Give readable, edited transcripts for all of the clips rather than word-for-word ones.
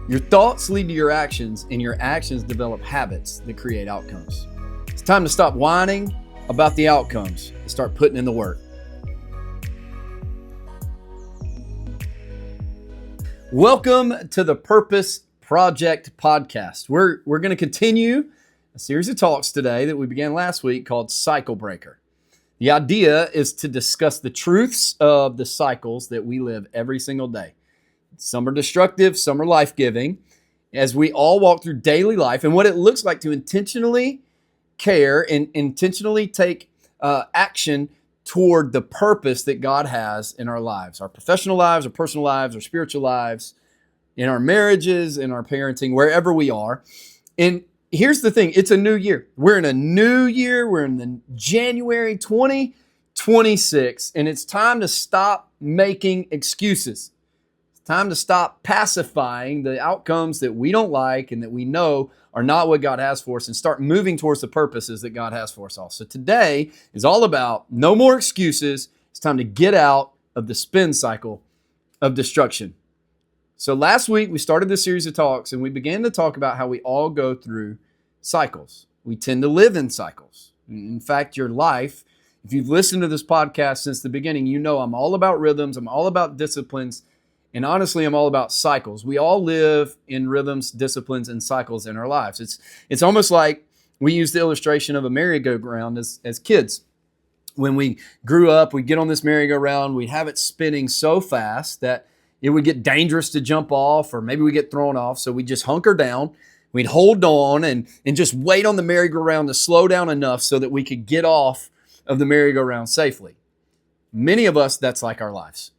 Your thoughts lead to your actions, and your actions develop habits that create outcomes. It's time to stop whining about the outcomes and start putting in the work. Welcome to the Purpose Project podcast. We're going to continue a series of talks today that we began last week called Cycle Breaker. The idea is to discuss the truths of the cycles that we live every single day. Some are destructive, some are life-giving, as we all walk through daily life and what it looks like to intentionally care and intentionally take action toward the purpose that God has in our lives, our professional lives, our personal lives, our spiritual lives, in our marriages, in our parenting, wherever we are. And here's the thing, it's a new year. We're in a new year. We're in the January 2026, and it's time to stop making excuses. Time to stop pacifying the outcomes that we don't like and that we know are not what God has for us and start moving towards the purposes that God has for us all. So today is all about no more excuses. It's time to get out of the spin cycle of destruction. So last week we started this series of talks and we began to talk about how we all go through cycles. We tend to live in cycles. In fact, your life, if you've listened to this podcast since the beginning, you know I'm all about rhythms. I'm all about disciplines. And honestly, I'm all about cycles. We all live in rhythms, disciplines, and cycles in our lives. It's almost like we use the illustration of a merry-go-round as kids. When we grew up, we'd get on this merry-go-round, we'd have it spinning so fast that it would get dangerous to jump off, or maybe we get thrown off. So we'd just hunker down, we'd hold on and just wait on the merry-go-round to slow down enough so that we could get off of the merry-go-round safely. Many of us, that's like our lives.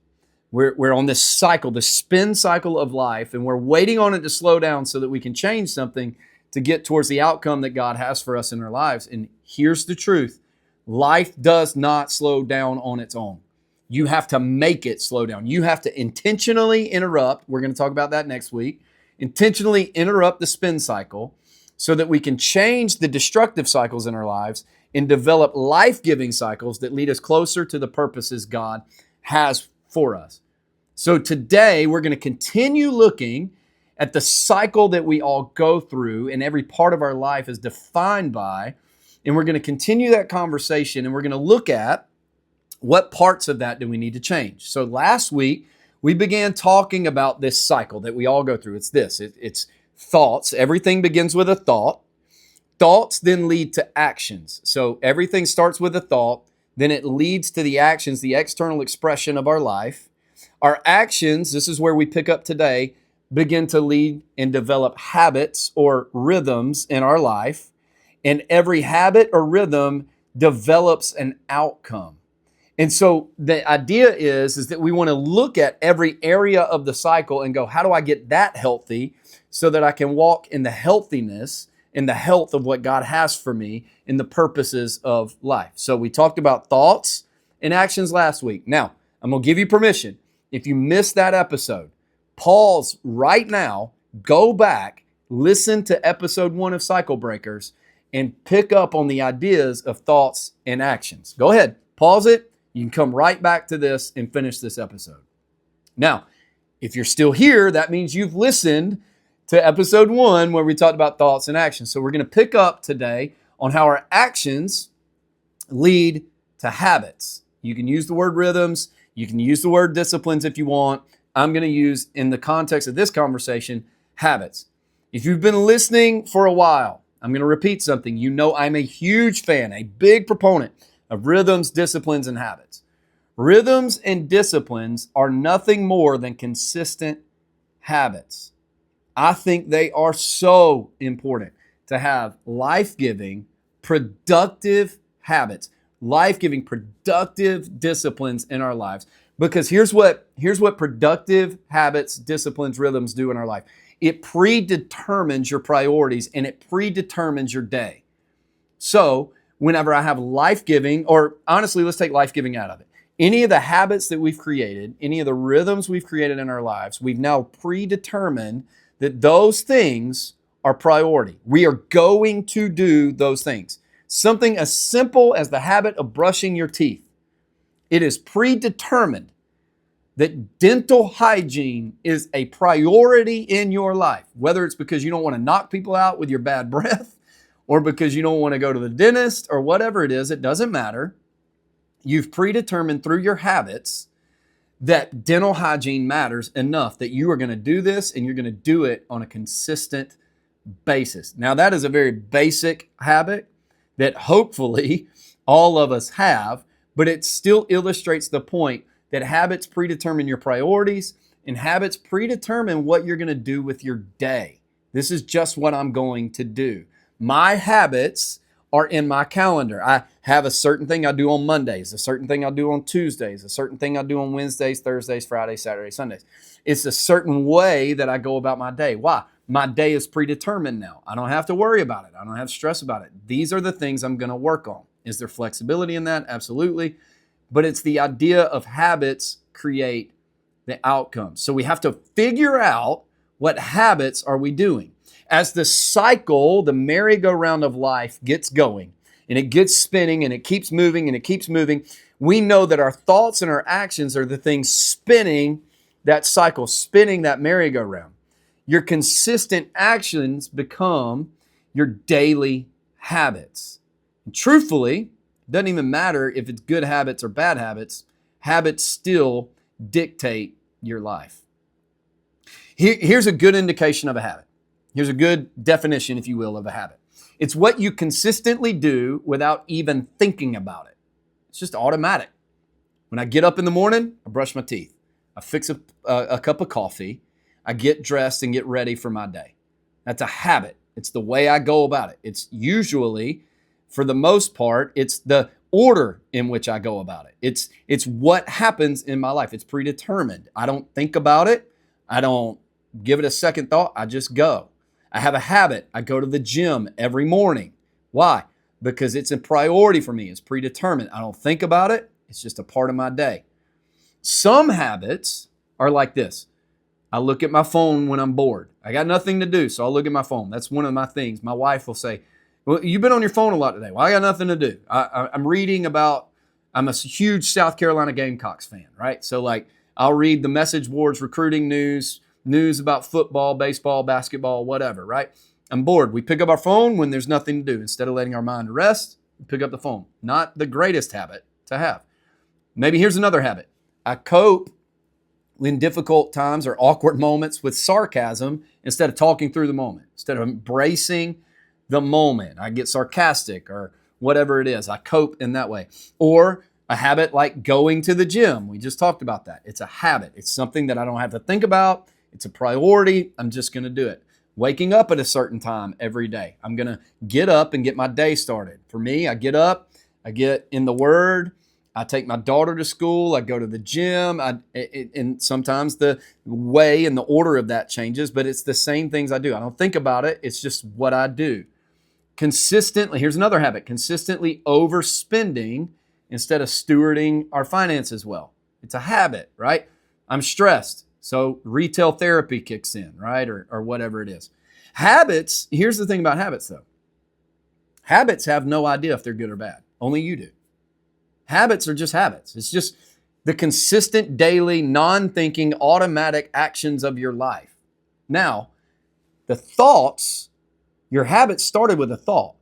We're on this cycle, the spin cycle of life, and we're waiting on it to slow down so that we can change something to get towards the outcome that God has for us in our lives. And here's the truth. Life does not slow down on its own. You have to make it slow down. You have to intentionally interrupt. We're going to talk about that next week. Intentionally interrupt the spin cycle so that we can change the destructive cycles in our lives and develop life-giving cycles that lead us closer to the purposes God has for us. So today we're going to continue looking at the cycle that we all go through and every part of our life is defined by, and we're going to continue that conversation and we're going to look at what parts of that do we need to change. So last week we began talking about this cycle that we all go through. It's this, it's thoughts. Everything begins with a thought. Thoughts then lead to actions. So everything starts with a thought, then it leads to the actions, the external expression of our life. Our actions, this is where we pick up today, begin to lead and develop habits or rhythms in our life. And every habit or rhythm develops an outcome. And so the idea is that we want to look at every area of the cycle and go, how do I get that healthy so that I can walk in the healthiness, in the health of what God has for me in the purposes of life. So we talked about thoughts and actions last week. Now, I'm going to give you permission. If you missed that episode, pause right now, go back, listen to episode 1 of Cycle Breakers, and pick up on the ideas of thoughts and actions. Go ahead, pause it. You can come right back to this and finish this episode. Now, if you're still here, that means you've listened to episode 1 where we talked about thoughts and actions. So we're going to pick up today on how our actions lead to habits. You can use the word rhythms. You can use the word disciplines if you want. I'm going to use, in the context of this conversation, habits. If you've been listening for a while, I'm going to repeat something. You know I'm a huge fan, a big proponent of rhythms, disciplines, and habits. Rhythms and disciplines are nothing more than consistent habits. I think they are so important to have life-giving, productive habits, life-giving, productive disciplines in our lives. Because here's what productive habits, disciplines, rhythms do in our life. It predetermines your priorities and it predetermines your day. So whenever I have life-giving, or honestly, let's take life-giving out of it. Any of the habits that we've created, any of the rhythms we've created in our lives, we've now predetermined that those things are priority. We are going to do those things. Something as simple as the habit of brushing your teeth. It is predetermined that dental hygiene is a priority in your life, whether it's because you don't want to knock people out with your bad breath or because you don't want to go to the dentist or whatever it is, it doesn't matter. You've predetermined through your habits that dental hygiene matters enough that you are going to do this and you're going to do it on a consistent basis. Now, that is a very basic habit that hopefully all of us have, but it still illustrates the point that habits predetermine your priorities and habits predetermine what you're going to do with your day. This is just what I'm going to do. My habits are in my calendar. I have a certain thing I do on Mondays, a certain thing I'll do on Tuesdays, a certain thing I'll do on Wednesdays, Thursdays, Fridays, Saturdays, Sundays. It's a certain way that I go about my day. Why? My day is predetermined now. I don't have to worry about it. I don't have to stress about it. These are the things I'm going to work on. Is there flexibility in that? Absolutely. But it's the idea of habits create the outcomes. So we have to figure out what habits are we doing. As the cycle, the merry-go-round of life gets going and it gets spinning and it keeps moving and it keeps moving, we know that our thoughts and our actions are the things spinning that cycle, spinning that merry-go-round. Your consistent actions become your daily habits. And truthfully, it doesn't even matter if it's good habits or bad habits, habits still dictate your life. Here's a good indication of a habit. Here's a good definition, if you will, of a habit. It's what you consistently do without even thinking about it. It's just automatic. When I get up in the morning, I brush my teeth. I fix a cup of coffee. I get dressed and get ready for my day. That's a habit. It's the way I go about it. It's usually, for the most part, it's the order in which I go about it. It's what happens in my life. It's predetermined. I don't think about it. I don't give it a second thought. I just go. I have a habit. I go to the gym every morning. Why? Because it's a priority for me. It's predetermined. I don't think about it. It's just a part of my day. Some habits are like this. I look at my phone when I'm bored. I got nothing to do, so I'll look at my phone. That's one of my things. My wife will say, well, you've been on your phone a lot today. Well, I got nothing to do. I'm reading about, I'm a huge South Carolina Gamecocks fan, right? So like I'll read the message boards, recruiting news about football, baseball, basketball, whatever, right? I'm bored. We pick up our phone when there's nothing to do. Instead of letting our mind rest, we pick up the phone. Not the greatest habit to have. Maybe here's another habit. I cope in difficult times or awkward moments with sarcasm instead of talking through the moment. Instead of embracing the moment, I get sarcastic or whatever it is. I cope in that way. Or a habit like going to the gym. We just talked about that. It's a habit. It's something that I don't have to think about. It's a priority. I'm just going to do it. Waking up at a certain time every day. I'm going to get up and get my day started. For me, I get up, I get in the Word, I take my daughter to school, I go to the gym, and sometimes the way and the order of that changes, but it's the same things I do. I don't think about it. It's just what I do. Consistently, here's another habit, consistently overspending instead of stewarding our finances well. It's a habit, right? I'm stressed. So retail therapy kicks in, right? Or whatever it is. Habits, here's the thing about habits though. Habits have no idea if they're good or bad. Only you do. Habits are just habits. It's just the consistent daily, non-thinking, automatic actions of your life. Now, the thoughts, your habits started with a thought.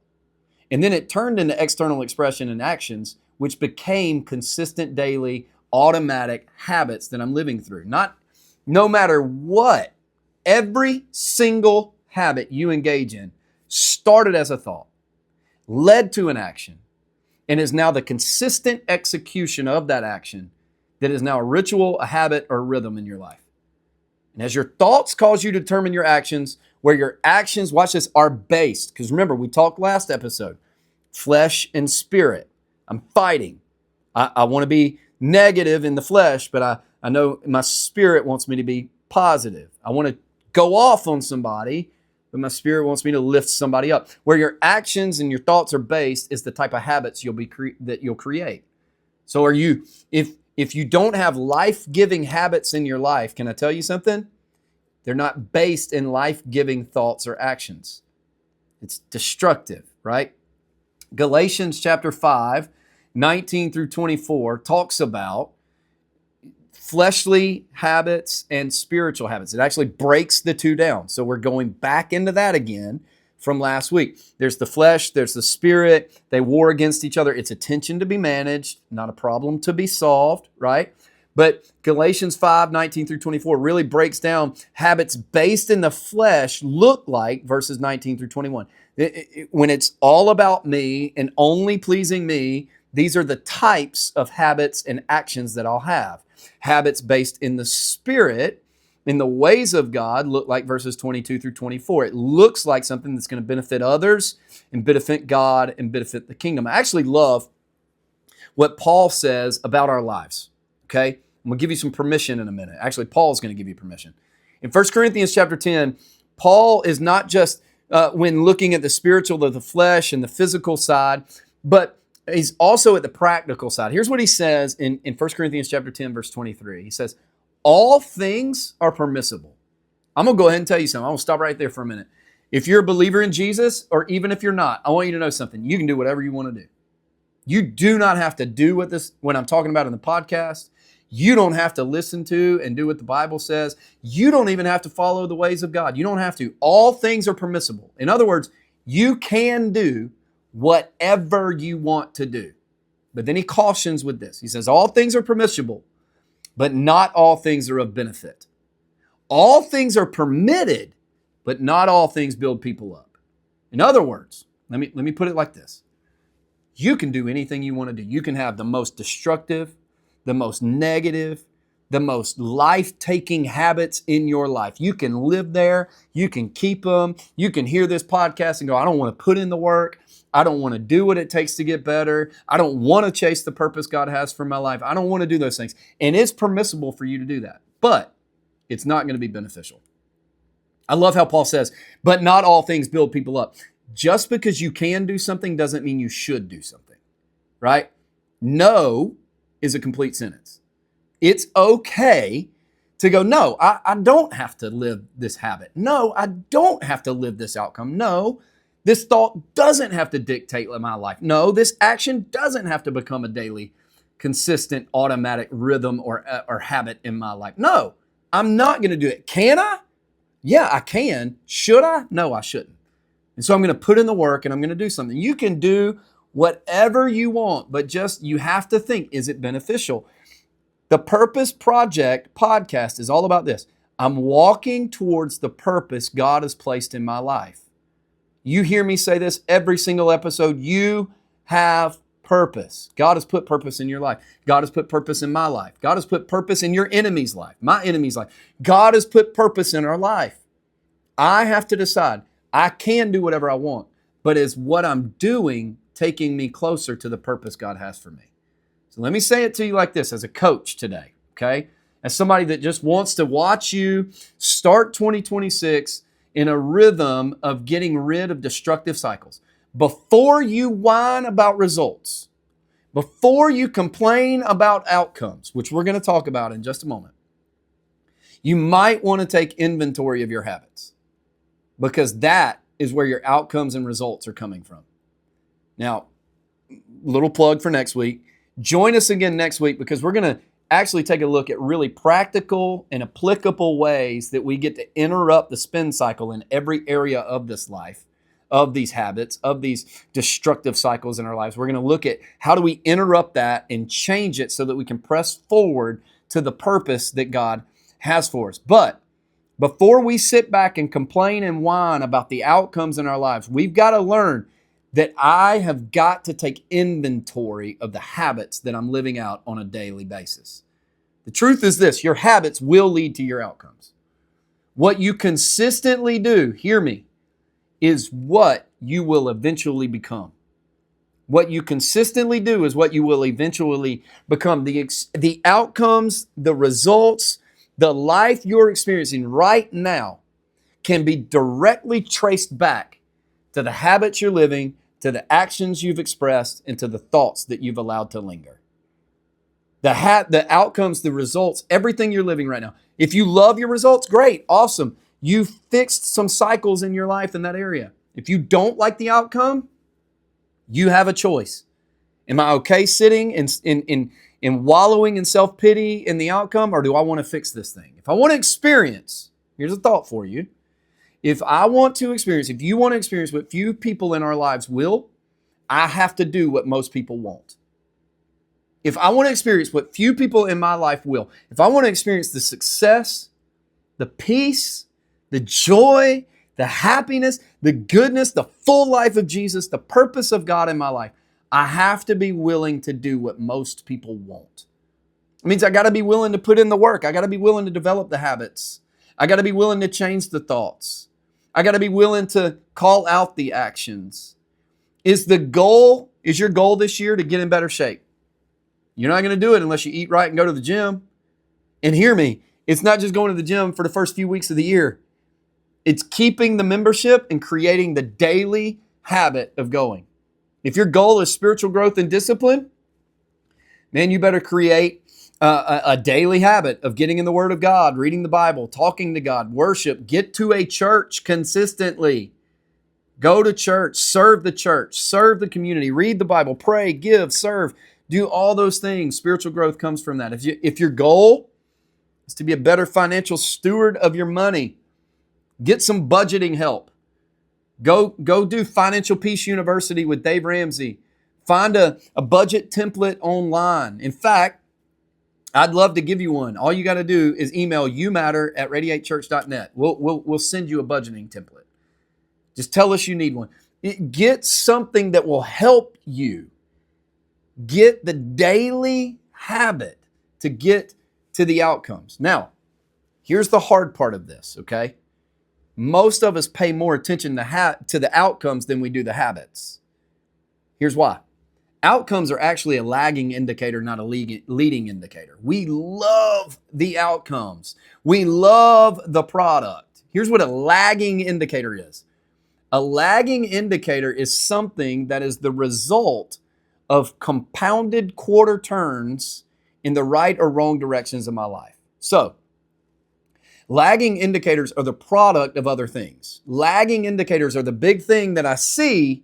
And then it turned into external expression and actions, which became consistent daily, automatic habits that I'm living through. No matter what, every single habit you engage in started as a thought, led to an action, and is now the consistent execution of that action that is now a ritual, a habit, or a rhythm in your life. And as your thoughts cause you to determine your actions, where your actions, watch this, are based. Because remember, we talked last episode, flesh and spirit. I'm fighting. I want to be negative in the flesh, but I know my spirit wants me to be positive. I want to go off on somebody, but my spirit wants me to lift somebody up. Where your actions and your thoughts are based is the type of habits that you'll create. So if you don't have life-giving habits in your life, can I tell you something? They're not based in life-giving thoughts or actions. It's destructive, right? Galatians chapter 5, 19 through 24 talks about fleshly habits and spiritual habits. It actually breaks the two down. So we're going back into that again from last week. There's the flesh, there's the spirit. They war against each other. It's a tension to be managed, not a problem to be solved, right? But Galatians 5:19 through 24 really breaks down habits based in the flesh look like, verses 19 through 21. When it's all about me and only pleasing me, these are the types of habits and actions that I'll have. Habits based in the spirit, in the ways of God, look like verses 22 through 24. It looks like something that's going to benefit others and benefit God and benefit the kingdom. I actually love what Paul says about our lives. Okay? I'm going to give you some permission in a minute. Actually, Paul's going to give you permission. In 1 Corinthians chapter 10, Paul is not just when looking at the spiritual, the flesh, and the physical side, but he's also at the practical side. Here's what he says in 1 Corinthians chapter 10, verse 23. He says, all things are permissible. I'm going to go ahead and tell you something. I'm going to stop right there for a minute. If you're a believer in Jesus, or even if you're not, I want you to know something. You can do whatever you want to do. You do not have to do what I'm talking about in the podcast. You don't have to listen to and do what the Bible says. You don't even have to follow the ways of God. You don't have to. All things are permissible. In other words, you can do whatever you want to do. But then he cautions with this. He says, all things are permissible, but not all things are of benefit. All things are permitted, but not all things build people up. In other words, let me put it like this. You can do anything you want to do. You can have the most destructive, the most negative, the most life-taking habits in your life. You can live there. You can keep them. You can hear this podcast and go, I don't want to put in the work. I don't want to do what it takes to get better. I don't want to chase the purpose God has for my life. I don't want to do those things. And it's permissible for you to do that, but it's not going to be beneficial. I love how Paul says, but not all things build people up. Just because you can do something doesn't mean you should do something, right? No is a complete sentence. It's okay to go, no, I don't have to live this habit. No, I don't have to live this outcome. No, this thought doesn't have to dictate my life. No, this action doesn't have to become a daily, consistent, automatic rhythm or habit in my life. No, I'm not going to do it. Can I? Yeah, I can. Should I? No, I shouldn't. And so I'm going to put in the work and I'm going to do something. You can do whatever you want, but just you have to think, is it beneficial? The Purpose Project podcast is all about this. I'm walking towards the purpose God has placed in my life. You hear me say this every single episode. You have purpose. God has put purpose in your life. God has put purpose in my life. God has put purpose in your enemy's life, my enemy's life. God has put purpose in our life. I have to decide. I can do whatever I want, but is what I'm doing taking me closer to the purpose God has for me? So let me say it to you like this as a coach today, okay? As somebody that just wants to watch you start 2026 in a rhythm of getting rid of destructive cycles. Before you whine about results, before you complain about outcomes, which we're going to talk about in just a moment, you might want to take inventory of your habits, because that is where your outcomes and results are coming from. Now, little plug for next week. Join us again next week, because we're going to actually take a look at really practical and applicable ways that we get to interrupt the spin cycle in every area of this life, of these habits, of these destructive cycles in our lives. We're going to look at how do we interrupt that and change it so that we can press forward to the purpose that God has for us. But before we sit back and complain and whine about the outcomes in our lives, we've got to learn that I have got to take inventory of the habits that I'm living out on a daily basis. The truth is this: your habits will lead to your outcomes. What you consistently do, hear me, is what you will eventually become. What you consistently do is what you will eventually become. The outcomes, the results, the life you're experiencing right now can be directly traced back to the habits you're living, to the actions you've expressed, and to the thoughts that you've allowed to linger. The outcomes, the results, everything you're living right now. If you love your results, great, awesome. You fixed some cycles in your life in that area. If you don't like the outcome, you have a choice. Am I okay sitting in in wallowing in self-pity in the outcome, or do I want to fix this thing? If I want to experience, here's a thought for you. If you want to experience what few people in our lives will, I have to do what most people won't. If I want to experience what few people in my life will, if I want to experience the success, the peace, the joy, the happiness, the goodness, the full life of Jesus, the purpose of God in my life, I have to be willing to do what most people won't. It means I got to be willing to put in the work. I got to be willing to develop the habits. I got to be willing to change the thoughts. I got to be willing to call out the actions. Is your goal this year to get in better shape? You're not going to do it unless you eat right and go to the gym. And hear me, it's not just going to the gym for the first few weeks of the year. It's keeping the membership and creating the daily habit of going. If your goal is spiritual growth and discipline, man, you better create a daily habit of getting in the Word of God, reading the Bible, talking to God, worship. Get to a church consistently. Go to church, serve the community, read the Bible, pray, give, serve. Do all those things. Spiritual growth comes from that. If your goal is to be a better financial steward of your money, get some budgeting help. Go do Financial Peace University with Dave Ramsey. Find a budget template online. In fact, I'd love to give you one. All you got to do is email youmatter@radiatechurch.net. We'll send you a budgeting template. Just tell us you need one. Get something that will help you get the daily habit to get to the outcomes. Now, here's the hard part of this, okay? Most of us pay more attention to the outcomes than we do the habits. Here's why. Outcomes are actually a lagging indicator, not a leading indicator. We love the outcomes. We love the product. Here's what a lagging indicator is. A lagging indicator is something that is the result of compounded quarter turns in the right or wrong directions of my life. So, lagging indicators are the product of other things. Lagging indicators are the big thing that I see,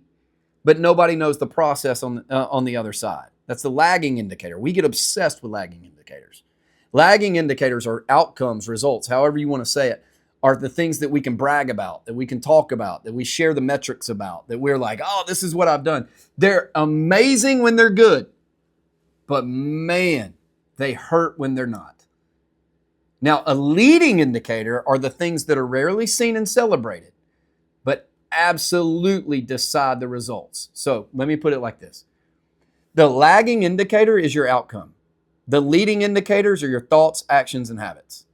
but nobody knows the process on the other side. That's the lagging indicator. We get obsessed with lagging indicators. Lagging indicators are outcomes, results, however you want to say it, are the things that we can brag about, that we can talk about, that we share the metrics about, that we're like, oh, this is what I've done. They're amazing when they're good, but man, they hurt when they're not. Now, a leading indicator are the things that are rarely seen and celebrated, but absolutely decide the results. So let me put it like this. The lagging indicator is your outcome. The leading indicators are your thoughts, actions, and habits.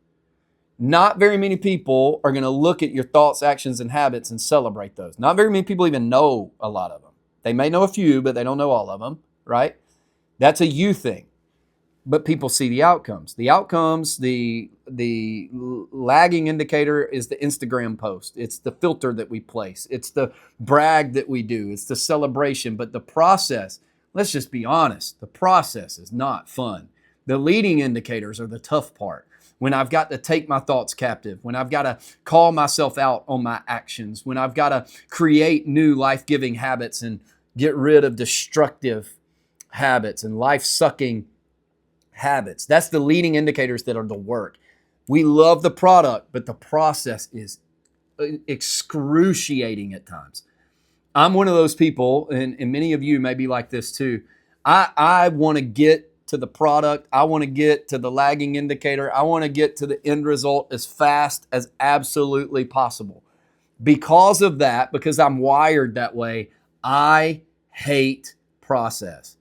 Not very many people are going to look at your thoughts, actions, and habits and celebrate those. Not very many people even know a lot of them. They may know a few, but they don't know all of them, right? That's a you thing. But people see the outcomes. The outcomes, the lagging indicator is the Instagram post. It's the filter that we place. It's the brag that we do. It's the celebration. But the process, let's just be honest, the process is not fun. The leading indicators are the tough part. When I've got to take my thoughts captive, when I've got to call myself out on my actions, when I've got to create new life-giving habits and get rid of destructive habits and life-sucking habits. That's the leading indicators that are the work. We love the product, but the process is excruciating at times. I'm one of those people, and many of you may be like this too. I want to get to the product. I want to get to the lagging indicator. I want to get to the end result as fast as absolutely possible. Because of that, because I'm wired that way, I hate process.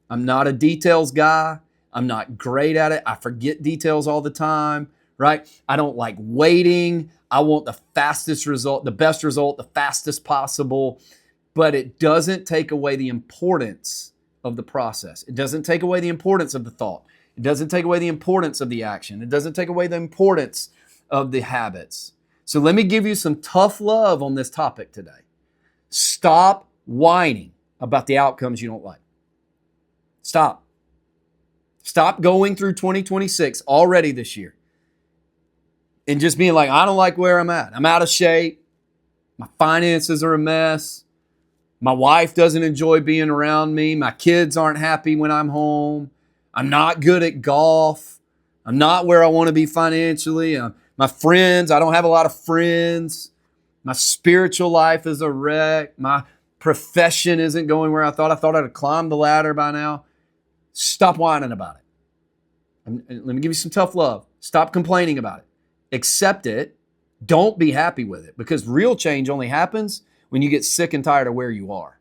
I'm not a details guy. I'm not great at it. I forget details all the time, right? I don't like waiting. I want the fastest result, the best result, the fastest possible. But it doesn't take away the importance of the process. It doesn't take away the importance of the thought. It doesn't take away the importance of the action. It doesn't take away the importance of the habits. So let me give you some tough love on this topic today. Stop whining about the outcomes you don't like. Stop. Stop going through 2026 already this year and just being like, I don't like where I'm at. I'm out of shape. My finances are a mess. My wife doesn't enjoy being around me. My kids aren't happy when I'm home. I'm not good at golf. I'm not where I want to be financially. My friends, I don't have a lot of friends. My spiritual life is a wreck. My profession isn't going where I thought. I thought I'd have climbed the ladder by now. Stop whining about it. And let me give you some tough love. Stop complaining about it. Accept it. Don't be happy with it, because real change only happens when you get sick and tired of where you are.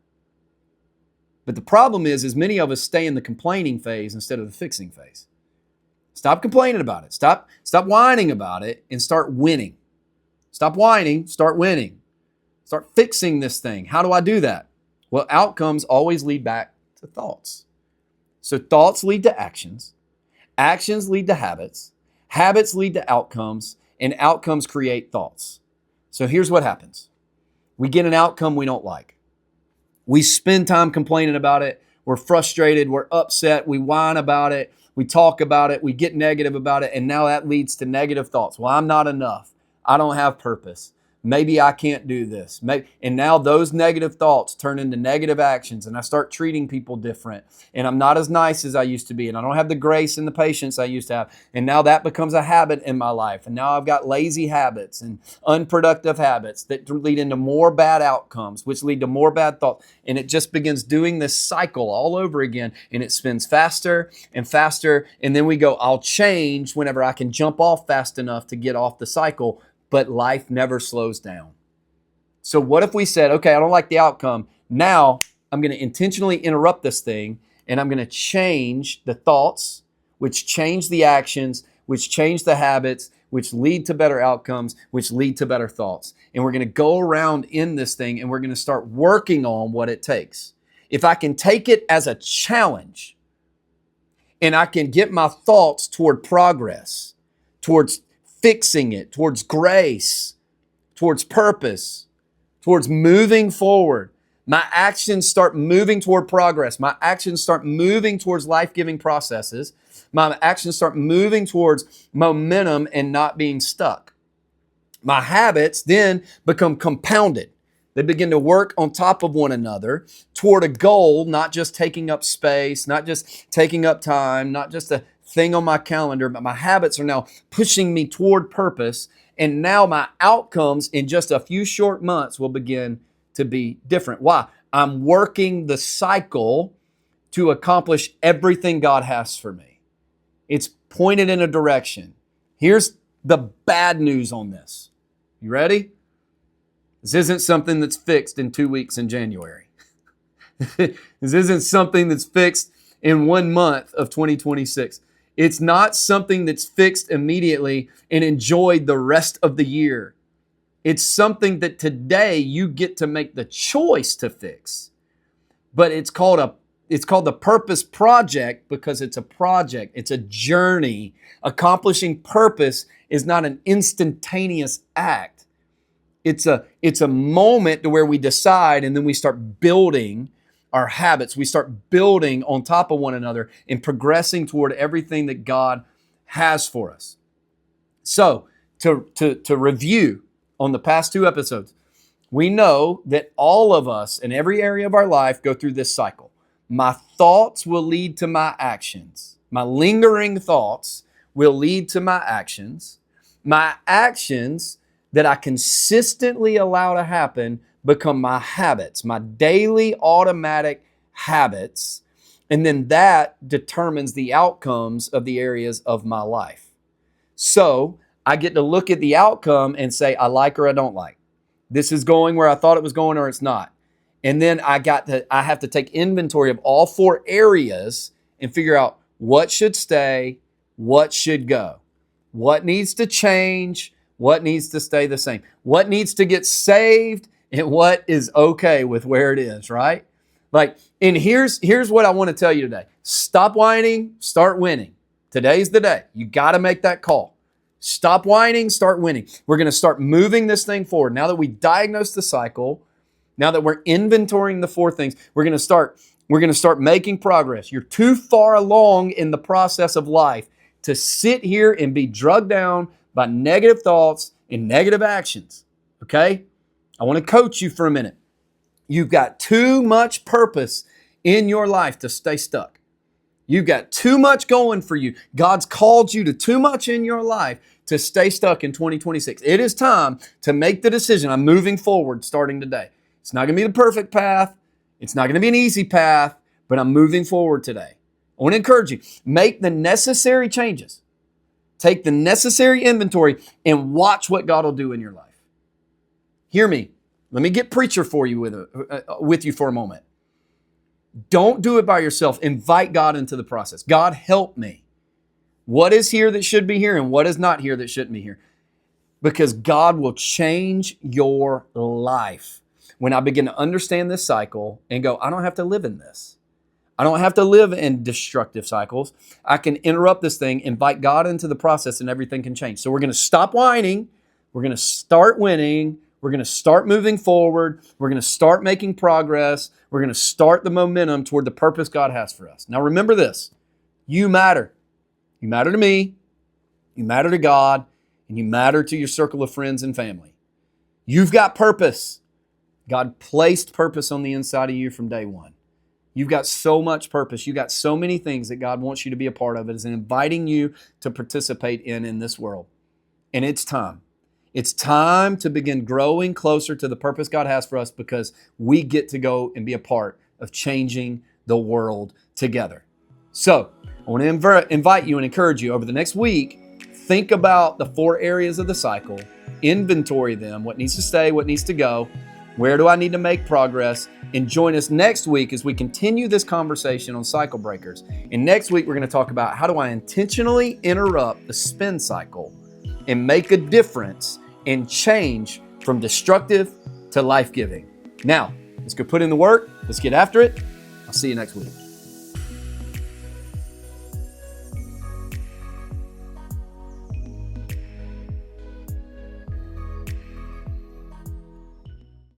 But the problem is many of us stay in the complaining phase instead of the fixing phase. Stop complaining about it. Stop whining about it and start winning. Stop whining, start winning. Start fixing this thing. How do I do that? Well, outcomes always lead back to thoughts. So thoughts lead to actions. Actions lead to habits. Habits lead to outcomes, and outcomes create thoughts. So here's what happens. We get an outcome we don't like. We spend time complaining about it. We're frustrated. We're upset. We whine about it. We talk about it. We get negative about it. And now that leads to negative thoughts. Well, I'm not enough. I don't have purpose. Maybe I can't do this. And now those negative thoughts turn into negative actions, and I start treating people different. And I'm not as nice as I used to be, and I don't have the grace and the patience I used to have. And now that becomes a habit in my life. And now I've got lazy habits and unproductive habits that lead into more bad outcomes, which lead to more bad thoughts. And it just begins doing this cycle all over again. And it spins faster and faster. And then we go, I'll change whenever I can jump off fast enough to get off the cycle. But life never slows down. So what if we said, okay, I don't like the outcome. Now I'm going to intentionally interrupt this thing, and I'm going to change the thoughts, which change the actions, which change the habits, which lead to better outcomes, which lead to better thoughts. And we're going to go around in this thing, and we're going to start working on what it takes. If I can take it as a challenge, and I can get my thoughts toward progress, towards fixing it, towards grace, towards purpose, towards moving forward. My actions start moving toward progress. My actions start moving towards life-giving processes. My actions start moving towards momentum and not being stuck. My habits then become compounded. They begin to work on top of one another toward a goal, not just taking up space, not just taking up time, not just a thing on my calendar, but my habits are now pushing me toward purpose. And now my outcomes in just a few short months will begin to be different. Why? I'm working the cycle to accomplish everything God has for me. It's pointed in a direction. Here's the bad news on this. You ready? This isn't something that's fixed in 2 weeks in January. This isn't something that's fixed in 1 month of 2026. It's not something that's fixed immediately and enjoyed the rest of the year. It's something that today you get to make the choice to fix. But it's called the Purpose Project because it's a project. It's a journey. Accomplishing purpose is not an instantaneous act. It's a moment to where we decide, and then we start building our habits. We start building on top of one another and progressing toward everything that God has for us. So to review on the past 2 episodes, we know that all of us in every area of our life go through this cycle. My thoughts will lead to my actions. My lingering thoughts will lead to my actions. My actions that I consistently allow to happen become my habits, my daily automatic habits. And then that determines the outcomes of the areas of my life. So I get to look at the outcome and say, I like or I don't like. This is going where I thought it was going or it's not. And then I have to take inventory of all 4 areas and figure out what should stay, what should go, what needs to change, what needs to stay the same, what needs to get saved, and what is okay with where it is, right? And here's what I want to tell you today. Stop whining, start winning. Today's the day. You got to make that call. Stop whining, start winning. We're going to start moving this thing forward. Now that we diagnose the cycle, now that we're inventorying the 4 things, we're going to start making progress. You're too far along in the process of life to sit here and be drugged down by negative thoughts and negative actions. Okay? I want to coach you for a minute. You've got too much purpose in your life to stay stuck. You've got too much going for you. God's called you to too much in your life to stay stuck in 2026. It is time to make the decision. I'm moving forward starting today. It's not going to be the perfect path. It's not going to be an easy path, but I'm moving forward today. I want to encourage you, make the necessary changes. Take the necessary inventory and watch what God will do in your life. Hear me. Let me get preacher for you with you for a moment. Don't do it by yourself. Invite God into the process. God, help me. What is here that should be here and what is not here that shouldn't be here? Because God will change your life. When I begin to understand this cycle and go, I don't have to live in this. I don't have to live in destructive cycles. I can interrupt this thing, invite God into the process, and everything can change. So we're going to stop whining. We're going to start winning. We're going to start moving forward. We're going to start making progress. We're going to start the momentum toward the purpose God has for us. Now remember this, you matter. You matter to me, you matter to God, and you matter to your circle of friends and family. You've got purpose. God placed purpose on the inside of you from day one. You've got so much purpose. You've got so many things that God wants you to be a part of. It is inviting you to participate in this world. And it's time. It's time to begin growing closer to the purpose God has for us because we get to go and be a part of changing the world together. So I want to invite you and encourage you over the next week, think about the 4 areas of the cycle, inventory them, what needs to stay, what needs to go, where do I need to make progress, and join us next week as we continue this conversation on cycle breakers. And next week, we're going to talk about how do I intentionally interrupt the spin cycle and make a difference and change from destructive to life-giving. Now, let's go put in the work. Let's get after it. I'll see you next week.